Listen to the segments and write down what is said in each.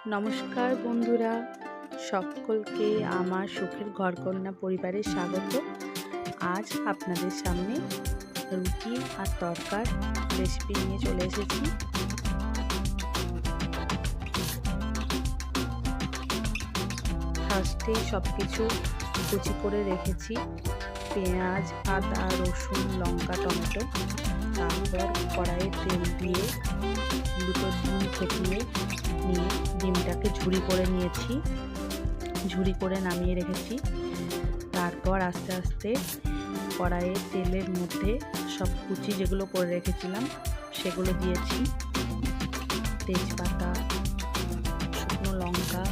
নমস্কার বন্ধুরা, সকলকে আমার সুখের ঘরকন্যা পরিবারে স্বাগত। আজ আপনাদের সামনে রুটি আর তরকার রেসিপি নিয়ে চলে এসেছি। ফার্স্টে সব কিছু কুচি করে রেখেছি, পেঁয়াজ, আদা, রসুন, লঙ্কা, টমেটো। তারপর কড়াইয়ে তেল দিয়ে দুটো ডিম ফেটিয়ে নিয়ে ডিমটাকে ঝুরি করে নিয়েছি, ঝুরি করে নামিয়ে রেখেছি। তারপর আস্তে আস্তে কড়াইয়ে তেলের মধ্যে সব কুচি যেগুলো করে রেখেছিলাম সেগুলো দিয়েছি। তেজপাতা, শুকনো লঙ্কা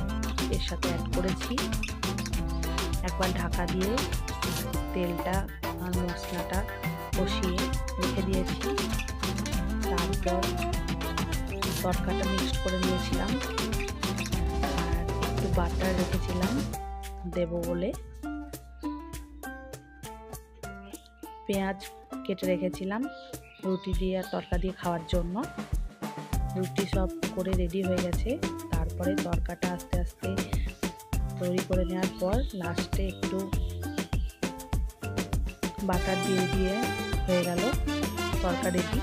এর সাথে অ্যাড করেছি। একবার ঢাকা দিয়ে তেলটা আর মশলাটা কষিয়ে রেখে দিয়েছি। তারপর তরকাটা মিক্সড করে নিয়েছিলাম আর একটু বাটার রেখেছিলাম দেব বলে। পেঁয়াজ কেটে রেখেছিলাম রুটি দিয়ে আর তরকা দিয়ে খাওয়ার জন্য। রুটি সব করে রেডি হয়ে গেছে। তারপরে তরকাটা আস্তে আস্তে তৈরি করে নেওয়ার পর লাস্টে একটু বাটার দিয়ে দিয়ে হয়ে গেল তরকা রেডি।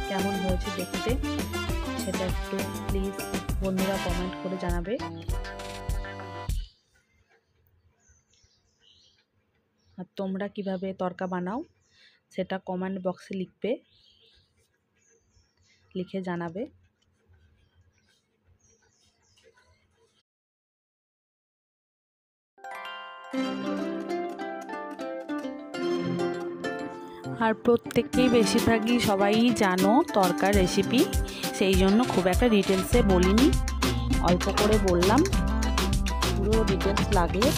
কেমন হয়েছে দেখতে সেটা একটু প্লিজ বন্ধুরা কমেন্ট করে জানাবে। আর তোমরা কিভাবে তরকা বানাও সেটা কমেন্ট বক্সে লিখে জানাবে। আর প্রত্যেককেই বেশিরভাগই সবাই জানো তরকার রেসিপি, সেই জন্য খুব একটা ডিটেলসে বলিনি, অল্প করে বললাম। পুরো ডিটেলস লাগলে